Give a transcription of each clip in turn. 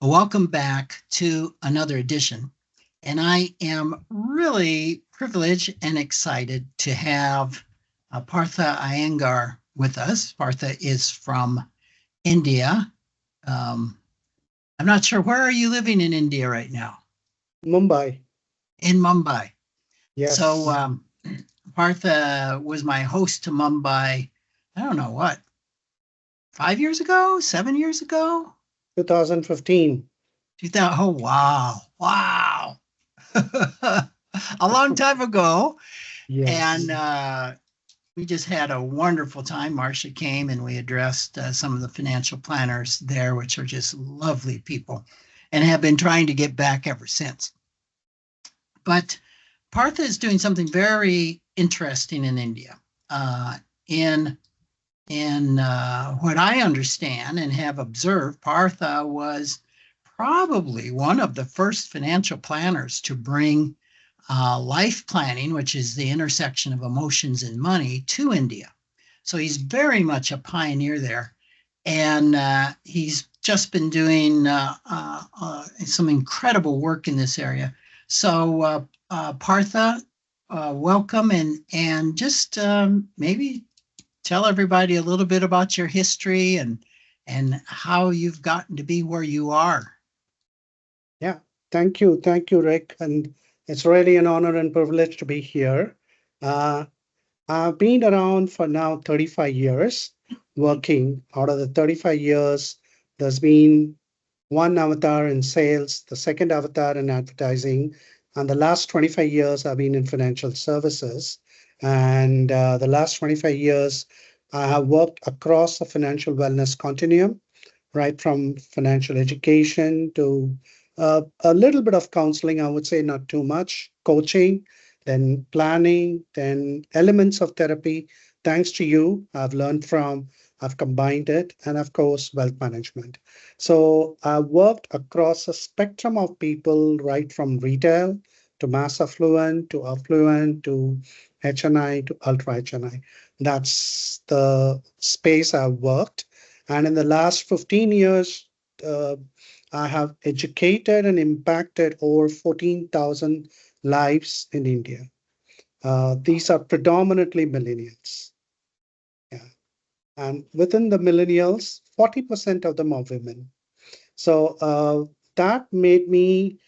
Welcome back to another edition. And I am really privileged and excited to have Partha Iyengar with us. Partha is from India. Um, I'm not sure, where are you living in India right now? Mumbai. In Mumbai. So Yes. Partha was my host to Mumbai, I don't know what, 5 years ago, 7 years ago? 2015. 2000, oh, wow. Wow. A long time ago. And Yes. we just had a wonderful time. Marcia came and we addressed some of the financial planners there, which are just lovely people and have been trying to get back ever since. But Partha is doing something very interesting in India. In what I understand and have observed, Partha was probably one of the first financial planners to bring life planning, which is the intersection of emotions and money, to India. So he's very much a pioneer there. And he's just been doing some incredible work in this area. So, Partha, welcome, and just maybe tell everybody a little bit about your history and how you've gotten to be where you are. Yeah. Thank you. Thank you, Rick. And it's really an honor and privilege to be here. Uh, I've been around for now 35 years working. Out of the 35 years, there's been one avatar in sales, the second avatar in advertising, and the last 25 years I've been in financial services. And the last 25 years, I have worked across the financial wellness continuum, right from financial education to a little bit of counseling, I would say, not too much, coaching, then planning, then elements of therapy. Thanks to you, I've combined it, and of course, wealth management. So I worked across a spectrum of people, right from retail to mass affluent to HNI to ultra HNI. That's the space I've worked. And in the last 15 years, uh, I have educated and impacted over 14,000 lives in India. These are predominantly millennials. Yeah. And within the millennials, 40% of them are women. So that made me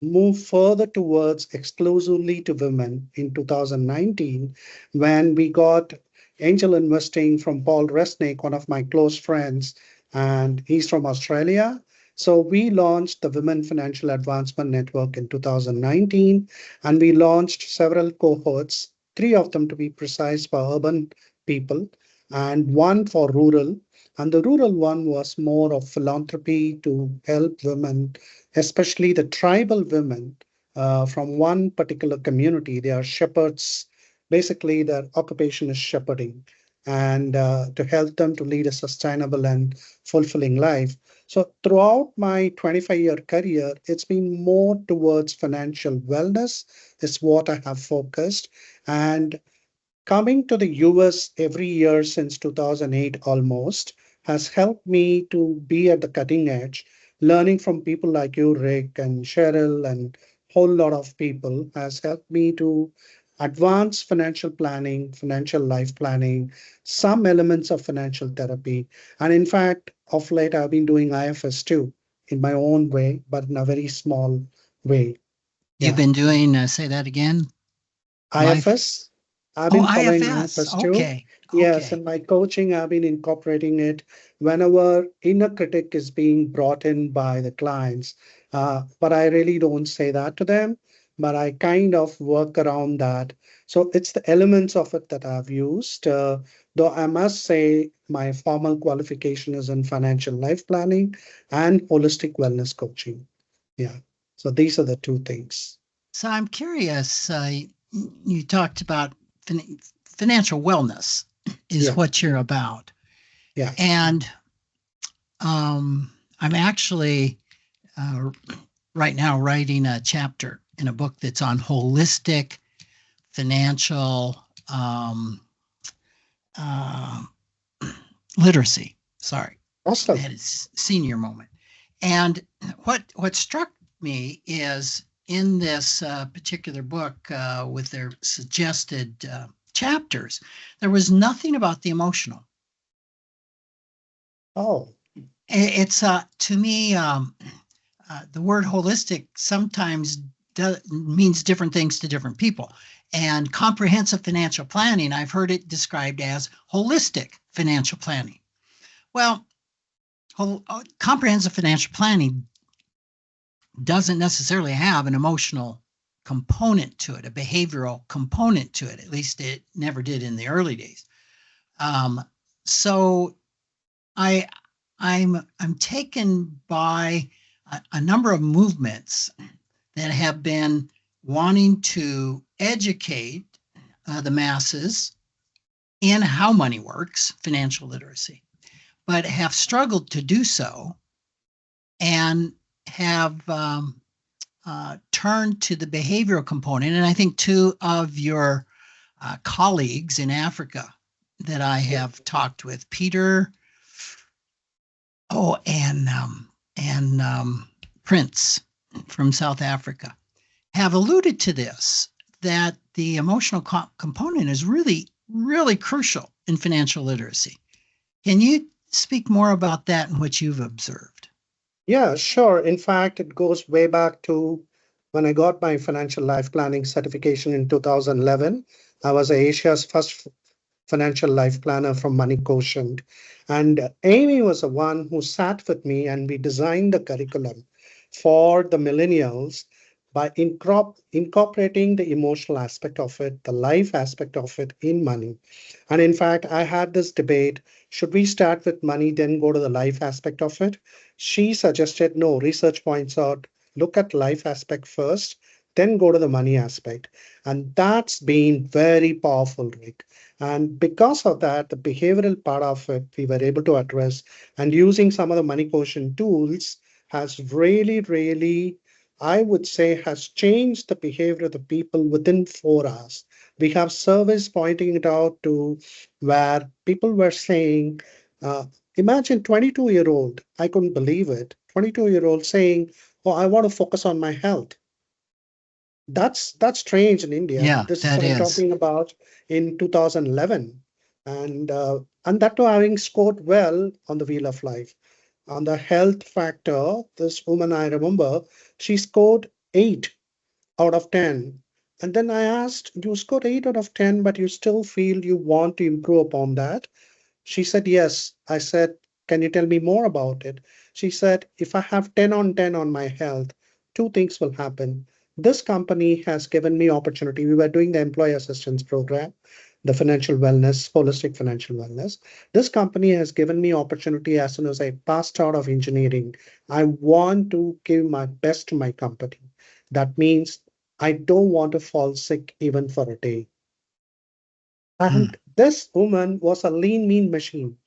move further towards exclusively to women in 2019 when we got angel investing from Paul Resnick, one of my close friends, and he's from Australia. So we launched the Women Financial Advancement Network in 2019, and we launched several cohorts, three of them to be precise for urban people, and one for rural. And the rural one was more of philanthropy to help women, especially the tribal women from one particular community. They are shepherds. Basically, their occupation is shepherding, and to help them to lead a sustainable and fulfilling life. So, throughout my 25-year career, it's been more towards financial wellness, is what I have focused. And coming to the US every year since 2008 almost has helped me to be at the cutting edge, learning from people like you, Rick and Cheryl, and whole lot of people has helped me to advance financial planning, financial life planning, some elements of financial therapy. And in fact, of late, I've been doing IFS too in my own way, but in a very small way. You've Yeah. been doing, say that again, life. IFS. I've Oh, been following IFS. IFS too. Okay. Yes, Okay. and my coaching, I've been incorporating it whenever inner critic is being brought in by the clients. But I really don't say that to them, but I kind of work around that. So it's the elements of it that I've used. Though I must say my formal qualification is in financial life planning and holistic wellness coaching. Yeah. So these are the two things. So I'm curious, you talked about financial wellness is Yeah. what you're about. Yeah. And I'm actually uh, right now writing a chapter in a book that's on holistic financial uh, literacy. Sorry, I Awesome. had a senior moment. And what struck me is in this particular book with their suggested chapters, there was nothing about the emotional. Oh, It's to me, the word holistic sometimes means different things to different people. And comprehensive financial planning, I've heard it described as holistic financial planning. Well, comprehensive financial planning doesn't necessarily have an emotional component to it, a behavioral component to it. At least it never did in the early days. Um, so I I'm taken by a number of movements that have been wanting to educate the masses in how money works, financial literacy, but have struggled to do so and have turned to the behavioral component. And I think two of your colleagues in Africa that I yeah. have talked with, Peter, oh, and Prince from South Africa, have alluded to this, that the emotional component is really, really crucial in financial literacy. Can you speak more about that and what you've observed? Yeah, sure. In fact, it goes way back to when I got my financial life planning certification in 2011. I was Asia's first financial life planner from Money Quotient. And Amy was the one who sat with me and we designed the curriculum for the millennials by incorporating the emotional aspect of it, the life aspect of it in money. And in fact, I had this debate, should we start with money, then go to the life aspect of it? She suggested no, research points out, look at life aspect first, then go to the money aspect. And that's been very powerful, Rick. And because of that, the behavioral part of it, we were able to address. And using some of the money quotient tools has really, really, I would say, has changed the behavior of the people within 4 hours. We have surveys pointing it out to where people were saying, imagine 22-year-old, I couldn't believe it, 22-year-old saying, oh, I want to focus on my health. That's strange in India. Yeah, This is that what I'm is. talking about in 2011, and that too having scored well on the Wheel of Life. On the health factor, this woman I remember, she scored 8 out of 10. And then I asked, you scored 8 out of 10, but you still feel you want to improve upon that? She said, yes. I said, can you tell me more about it? She said, if I have 10 on 10 on my health, two things will happen. This company has given me opportunity. We were doing the employee assistance program, the financial wellness, holistic financial wellness. This company has given me opportunity as soon as I passed out of engineering. I want to give my best to my company. That means I don't want to fall sick even for a day. Hmm. And this woman was a lean, mean machine.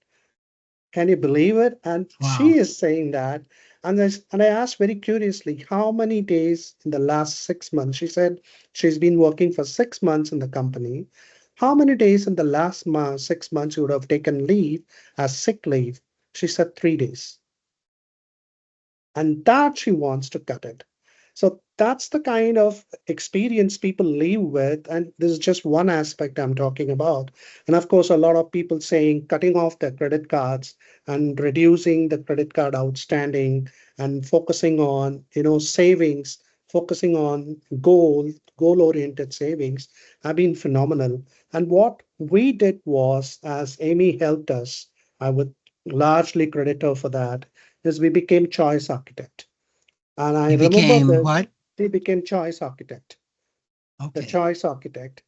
Can you believe it? And she Wow. is saying that. And I asked very curiously, how many days in the last 6 months? She said she's been working for 6 months in the company. How many days in the last 6 months you would have taken leave as sick leave? She said 3 days. And that she wants to cut it. So that's the kind of experience people live with. And this is just one aspect I'm talking about. And of course, a lot of people saying cutting off their credit cards and reducing the credit card outstanding and focusing on, savings, focusing on goal oriented savings have been phenomenal. And what we did was, as Amy helped us, I would largely credit her for that, is we became choice architect. And I You remember became that what? they became choice architect, the Okay. choice architect.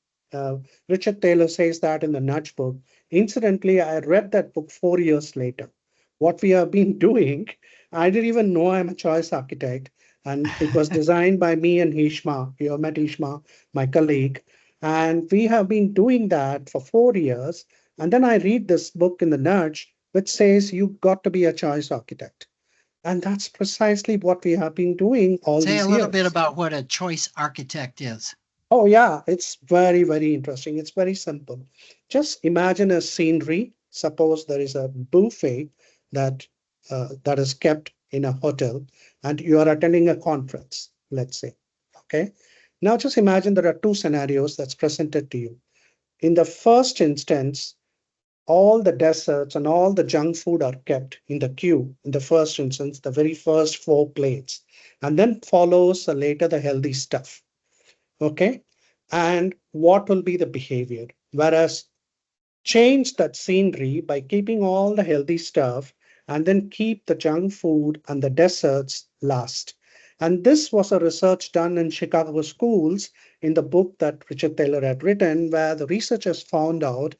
Richard Taylor says that in the Nudge book. Incidentally, I read that book 4 years later. What we have been doing, I didn't even know I'm a choice architect. And it was designed by me and Ishma. You have met Ishma, my colleague. And we have been doing that for 4 years. And then I read this book in the Nudge, which says you've got to be a choice architect. And that's precisely what we have been doing all Say a these little bit years. about what a choice architect is. Oh, yeah, it's very, very interesting. It's very simple. Just imagine a scenery. Suppose there is a buffet that that is kept in a hotel and you are attending a conference, let's say. Okay. Now just imagine there are two scenarios that's presented to you. In the first instance, all the desserts and all the junk food are kept in the queue in the first instance, the very first four plates, and then follows later the healthy stuff. Okay. And what will be the behavior? Whereas change that scenery by keeping all the healthy stuff and then keep the junk food and the desserts last. And this was a research done in Chicago schools in the book that Richard Taylor had written, where the researchers found out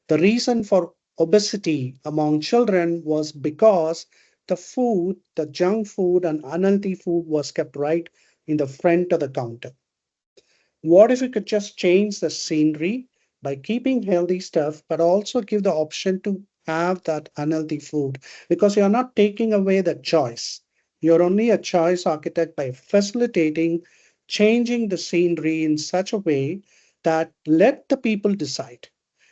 the reason for obesity among children was because the food, the junk food and unhealthy food was kept right in the front of the counter. What if we could just change the scenery by keeping healthy stuff, but also give the option to have that unhealthy food? Because you're not taking away the choice. You're only a choice architect by facilitating changing the scenery in such a way that let the people decide.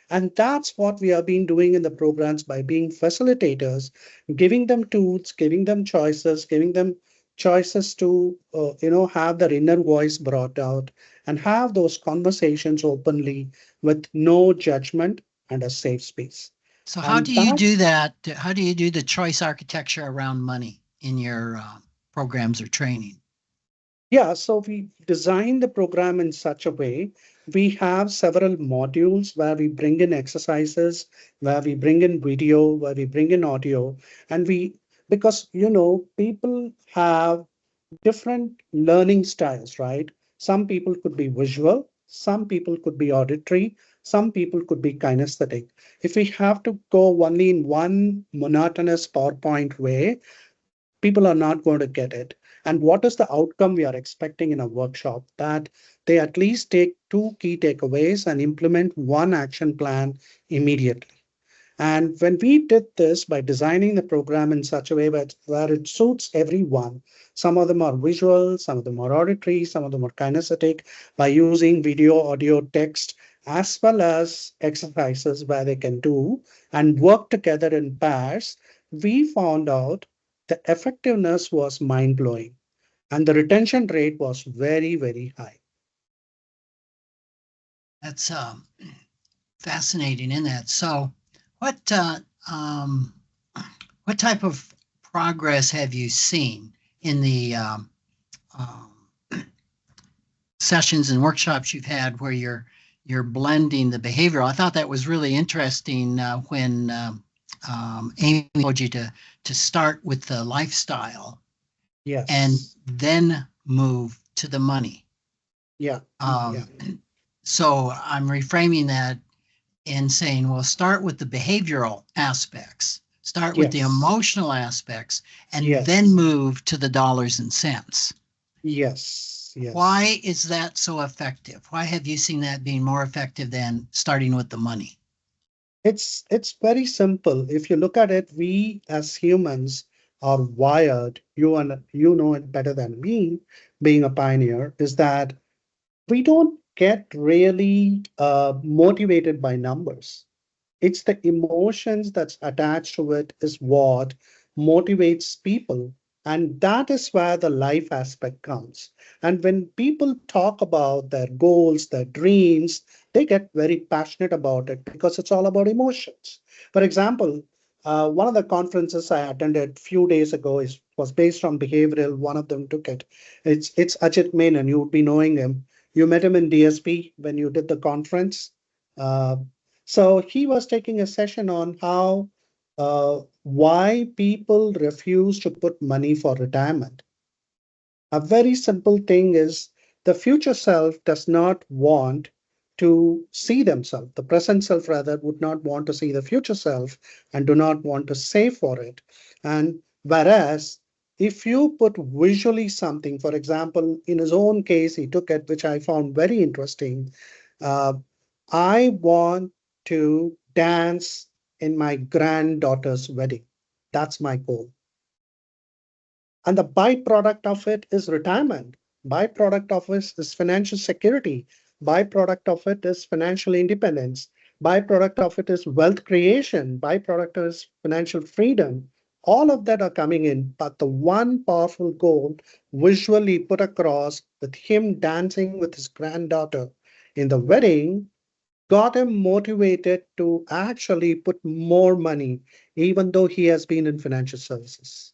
And that's what we have been doing in the programs by being facilitators, giving them tools, giving them choices, giving them choices to have their inner voice brought out and have those conversations openly with no judgment and a safe space. So how And do you that, do that? How do you do the choice architecture around money in your programs or training? yeah, so we design the program in such a way. We have several modules where we bring in exercises, where we bring in video, where we bring in audio, and because people have different learning styles, right? Some people could be visual, some people could be auditory, some people could be kinesthetic. If we have to go only in one monotonous PowerPoint way, people are not going to get it. And what is the outcome we are expecting in a workshop? That they at least take two key takeaways and implement one action plan immediately. And when we did this by designing the program in such a way where it suits everyone, some of them are visual, some of them are auditory, some of them are kinesthetic, by using video, audio, text, as well as exercises where they can do and work together in pairs, we found out the effectiveness was mind blowing and the retention rate was very, very high. That's fascinating in that. So, what um, what type of progress have you seen in the um, sessions and workshops you've had where you're blending the behavioral? I thought that was really interesting when Amy told you to start with the lifestyle and Yes. then move to the money. Yeah. Yeah. Um, so I'm reframing that and saying, well, start with the behavioral aspects, start with the Yes. emotional aspects, and then Yes. move to the dollars and cents. Yes. Yes. Why is that so effective? Why have you seen that being more effective than starting with the money? It's very simple. If you look at it, we as humans are wired, you know it better than me, being a pioneer, is that we don't get really motivated by numbers. It's the emotions that's attached to it is what motivates people. And that is where the life aspect comes. And when people talk about their goals, their dreams, they get very passionate about it because it's all about emotions. For example, one of the conferences I attended a few days ago was based on behavioral. One of them took it. It's Ajit Menon. You would be knowing him. You met him in DSP when you did the conference. Uh, so he was taking a session on why people refuse to put money for retirement. A very simple thing is the future self does not want to see themselves. The present self rather would not want to see the future self and do not want to save for it. And whereas if you put visually something, for example, in his own case, he took it, which I found very interesting. Uh, I want to dance in my granddaughter's wedding. That's my goal. And the byproduct of it is retirement. Byproduct of it is financial security. Byproduct of it is financial independence. Byproduct of it is wealth creation. Byproduct is financial freedom. All of that are coming in, but the one powerful goal visually put across with him dancing with his granddaughter in the wedding got him motivated to actually put more money, even though he has been in financial services.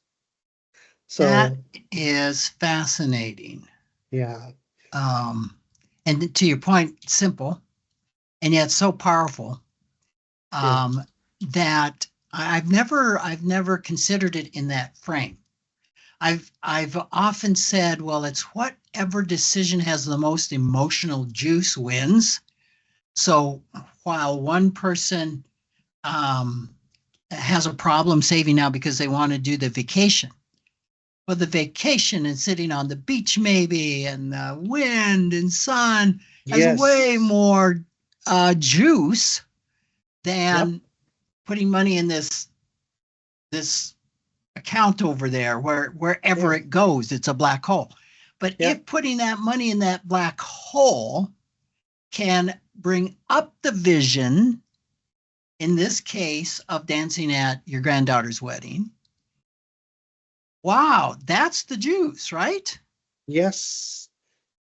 That So, is fascinating. yeah, Um, and to your point, simple and yet so powerful yeah, um, that I've never considered it in that frame. I've often said, well, it's whatever decision has the most emotional juice wins. So while one person um, has a problem saving now because they want to do the vacation, well, the vacation and sitting on the beach maybe and the wind and sun has way yes, more juice yep, than putting money in this account over there wherever yeah, it goes, it's a black hole. But yeah, if putting that money in that black hole can bring up the vision, in this case of dancing at your granddaughter's wedding, wow, that's the juice, right? yes,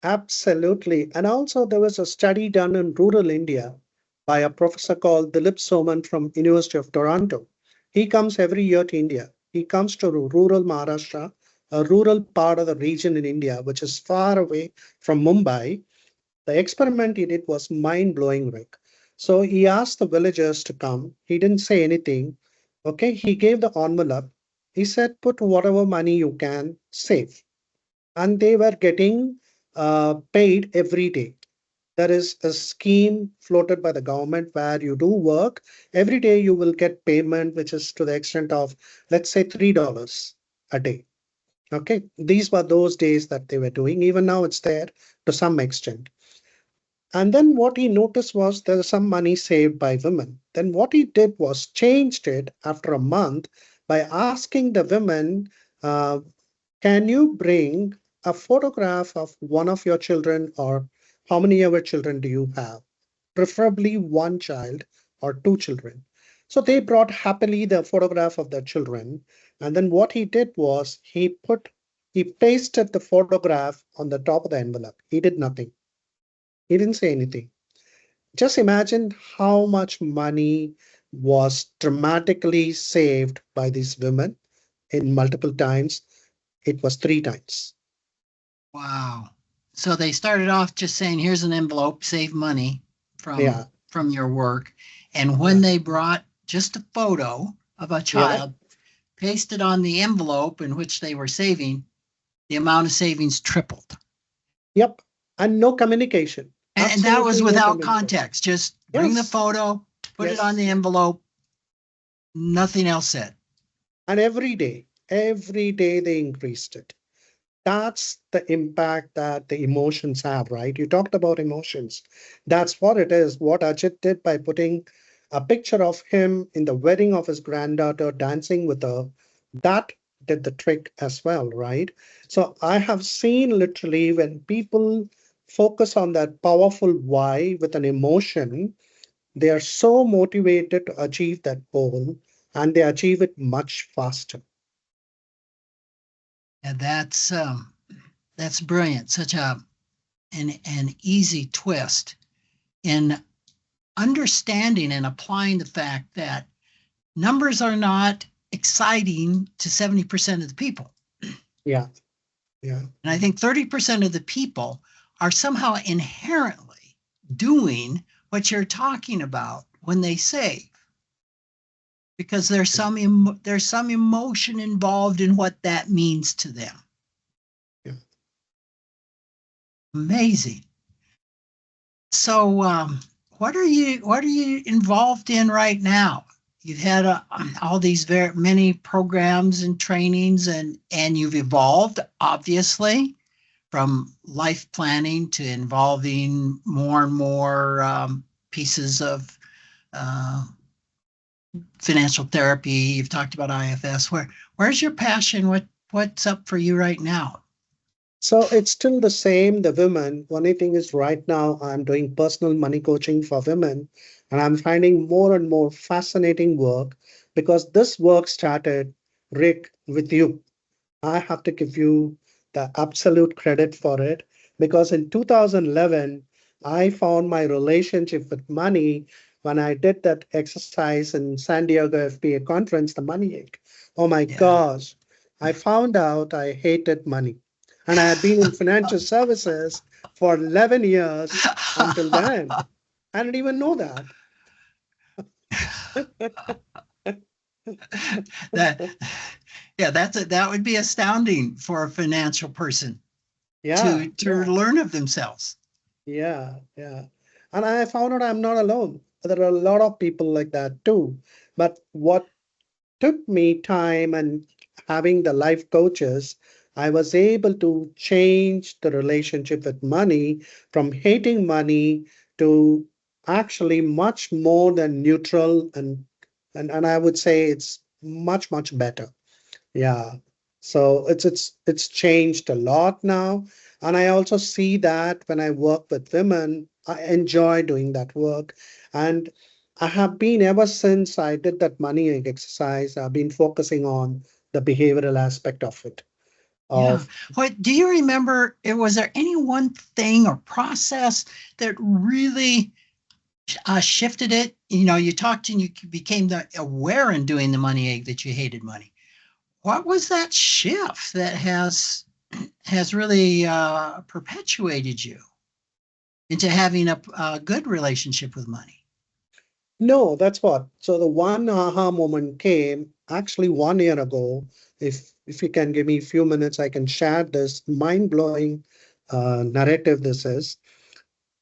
absolutely. And also, there was a study done in rural India by a professor called Dilip Soman from University of Toronto. He comes every year to India. He comes to rural Maharashtra, a rural part of the region in India, which is far away from Mumbai. The experiment he did was mind blowing, Rick. So he asked the villagers to come. He didn't say anything. Okay, he gave the envelope. He said, put whatever money you can save. And they were getting paid every day. There is a scheme floated by the government where you do work. Every day you will get payment, which is to the extent of, let's say, $3 a day. Okay, these were those days that they were doing. Even now, it's there to some extent. And then what he noticed was there's some money saved by women. Then what he did was changed it after a month by asking the women, uh, can you bring a photograph of one of your children or how many of your children do you have? Preferably one child or two children. So they brought happily the photograph of their children. And then what he did was he pasted the photograph on the top of the envelope. He did nothing. He didn't say anything. Just imagine how much money was dramatically saved by these women in multiple times. It was three times. Wow. So they started off just saying, here's an envelope, save money Yeah, from your work. And when yeah, they brought just a photo of a yeah, child pasted on the envelope in which they were saving, the amount of savings tripled. yep. And no communication. And that was Absolutely no without communication. context. Just bring the Yes, photo, put it on yes. the envelope, nothing else said. And every day they increased it. That's the impact that the emotions have, right? You talked about emotions. That's what it is. What Ajit did by putting a picture of him in the wedding of his granddaughter dancing with her, that did the trick as well, right? So I have seen literally when people focus on that powerful why with an emotion, they are so motivated to achieve that goal and they achieve it much faster. And that's brilliant. Such an easy twist in understanding and applying the fact that numbers are not exciting to 70% of the people. Yeah, yeah, And I think 30% of the people are somehow inherently doing what you're talking about when they save, because there's some emotion involved in what that means to them. yeah. Amazing. So, what are you involved in right now? You've had all these very many programs and trainings, and you've evolved obviously from life planning to involving more and more pieces of uh, financial therapy. You've talked about IFS. Where's your passion? What's up for you right now? So it's still the same, the women. Only thing is right now I'm doing personal money coaching for women and I'm finding more and more fascinating work because this work started Rick, with you. I have to give you the absolute credit for it because in 2011, I found my relationship with money when I did that exercise in San Diego FBA conference, the money ache. Oh my Yeah. gosh, I found out I hated money. And I had been in financial services for 11 years until then. I didn't even know that. that yeah, that would be astounding for a financial person Yeah, to yeah. learn of themselves. Yeah, yeah. And I found out I'm not alone. There are a lot of people like that too. But what took me time and having the life coaches, I was able to change the relationship with money from hating money to actually much more than neutral and I would say it's much, much better. Yeah. So it's changed a lot now. And I also see that when I work with women, I enjoy doing that work. And I have been ever since I did that money exercise, I've been focusing on the behavioral aspect of it. Yeah. Of What do you remember? Was there any one thing or process that really shifted it? You know, you talked and you became aware in doing the money egg that you hated money. What was that shift that has really perpetuated you into having a good relationship with money? no, that's what. So the one aha moment came actually 1 year ago. If you can give me a few minutes, I can share this mind-blowing narrative this is.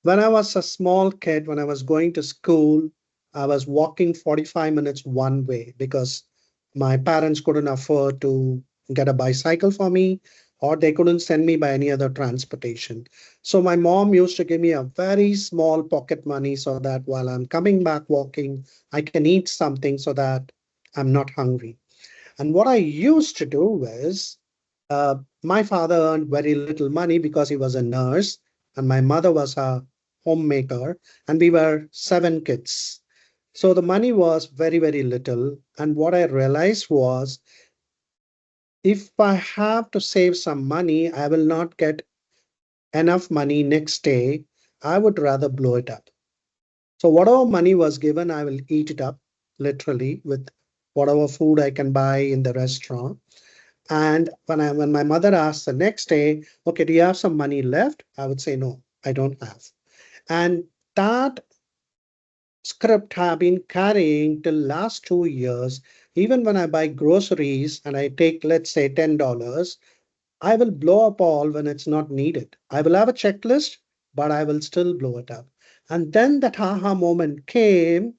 When I was a small kid, when I was going to school, I was walking 45 minutes one way because my parents couldn't afford to get a bicycle for me or they couldn't send me by any other transportation. So my mom used to give me a very small pocket money so that while I'm coming back walking, I can eat something so that I'm not hungry. And what I used to do was my father earned very little money because he was a nurse, and my mother was a homemaker, and we were seven kids. So the money was very, very little. And what I realized was if I have to save some money, I will not get enough money next day. I would rather blow it up. So whatever money was given, I will eat it up literally with whatever food I can buy in the restaurant. And when my mother asked the next day, okay, do you have some money left? I would say no, I don't have. And that script have been carrying till last 2 years. Even when I buy groceries and I take, let's say, $10, I will blow up all when it's not needed. I will have a checklist, but I will still blow it up. And then that aha moment came.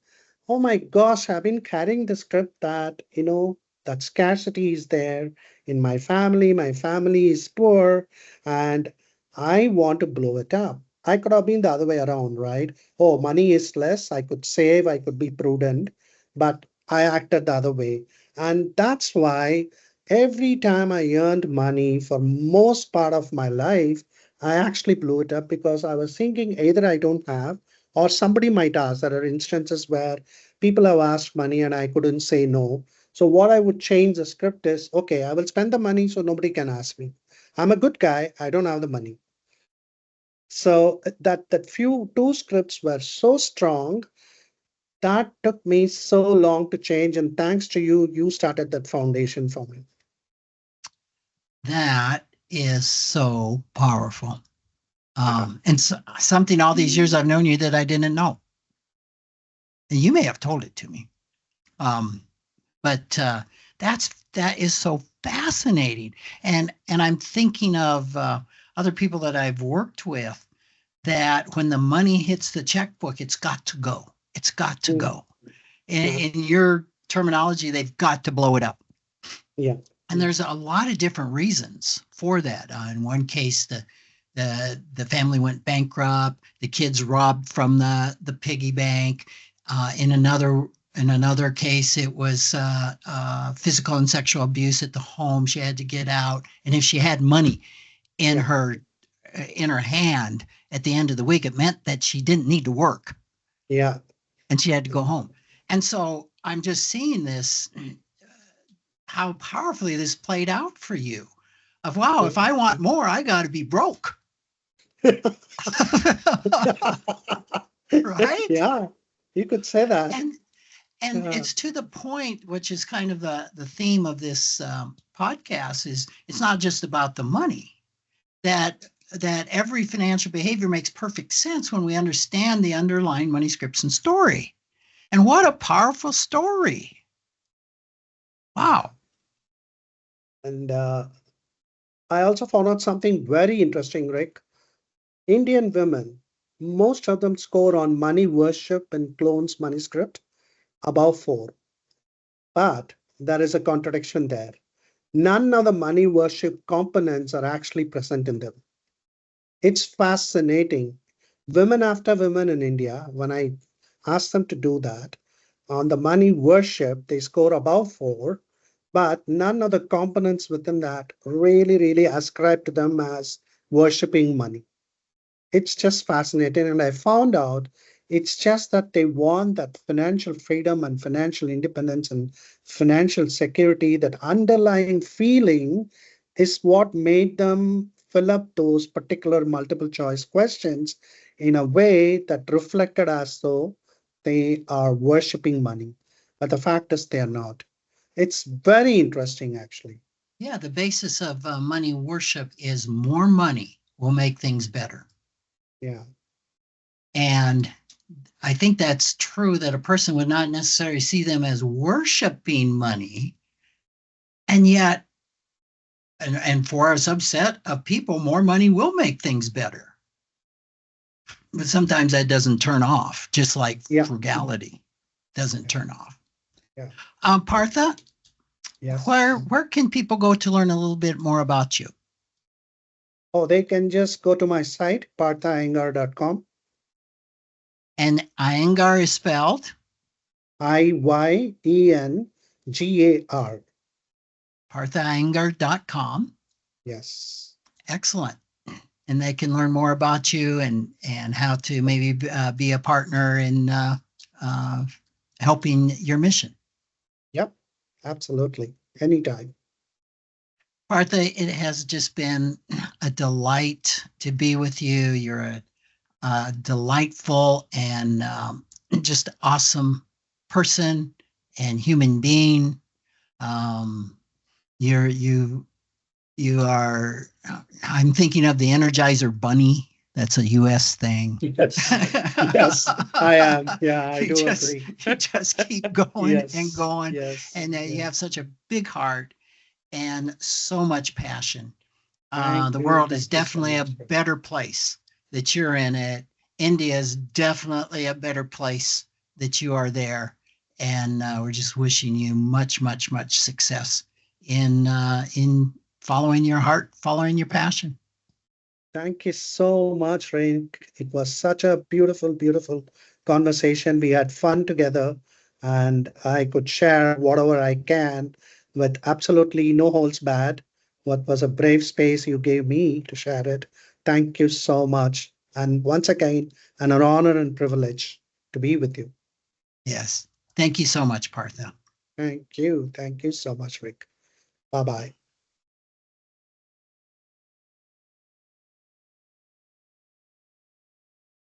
Oh my gosh, I've been carrying the script that, that scarcity is there in my family. My family is poor and I want to blow it up. I could have been the other way around, right? Oh, money is less. I could save, I could be prudent, but I acted the other way. And that's why every time I earned money for most part of my life, I actually blew it up because I was thinking either I don't have or somebody might ask. There are instances where people have asked money and I couldn't say no. So what I would change the script is, okay, I will spend the money so nobody can ask me. I'm a good guy. I don't have the money. So that few two scripts were so strong that took me so long to change. And thanks to you, you started that foundation for me. That is so powerful. Yeah. And something all these years I've known you that I didn't know. And you may have told it to me. Um, but that is so fascinating. And I'm thinking of other people that I've worked with that when the money hits the checkbook, it's got to go. It's got to Mm, go. yeah. In your terminology, they've got to blow it up. Yeah. And there's a lot of different reasons for that. In one case, the family went bankrupt. The kids robbed from the piggy bank. In another case, it was physical and sexual abuse at the home. She had to get out, and if she had money in Yeah. her hand at the end of the week, it meant that she didn't need to work, Yeah. and she had to go home. And so I'm just seeing this how powerfully this played out for you. Of wow, if I want more, I got to be broke. Right? Yeah, you could say that. And it's to the point, which is kind of the theme of this podcast, is it's not just about the money. That every financial behavior makes perfect sense when we understand the underlying money scripts and story. And what a powerful story! Wow. And I also found out something very interesting, Rick. Indian women, most of them score on money worship and clones money script above 4. But there is a contradiction there. None of the money worship components are actually present in them. It's fascinating. Women after women in India, when I ask them to do that, on the money worship, they score above 4, but none of the components within that really ascribe to them as worshiping money. It's just fascinating. And I found out it's just that they want that financial freedom and financial independence and financial security. That underlying feeling is what made them fill up those particular multiple choice questions in a way that reflected as though they are worshiping money. But the fact is, they are not. It's very interesting, actually. Yeah, the basis of money worship is more money will make things better. Yeah. And I think that's true, that a person would not necessarily see them as worshiping money. And yet, and for a subset of people, more money will make things better. But sometimes that doesn't turn off, just like Yeah. frugality doesn't turn off. Yeah. Partha, Yes. where can people go to learn a little bit more about you? Oh, they can just go to my site, parthayengar.com. And Iyengar is spelled Iyengar. parthayengar.com. Yes. Excellent. And they can learn more about you and how to maybe be a partner in helping your mission. Yep. Absolutely. Anytime. Partha, it has just been a delight to be with you. You're a delightful and just awesome person and human being. You are. I'm thinking of the Energizer Bunny. That's a U.S. thing. Yes. Yes, I am. Yeah, I do just, agree. You just keep going Yes. and going, Yes. and you Yes. have such a big heart and so much passion. Thank The you. world Thank is you so definitely a much. better place that you're in it. India is definitely a better place that you are there. And we're just wishing you much success in following your heart, following your passion. Thank you so much, Rick. It was such a beautiful conversation. We had fun together, and I could share whatever I can with absolutely no holds barred. What was a brave space you gave me to share it. Thank you so much. And once again, an honor and privilege to be with you. Yes. Thank you so much, Partha. Thank you. Thank you so much, Rick. Bye bye.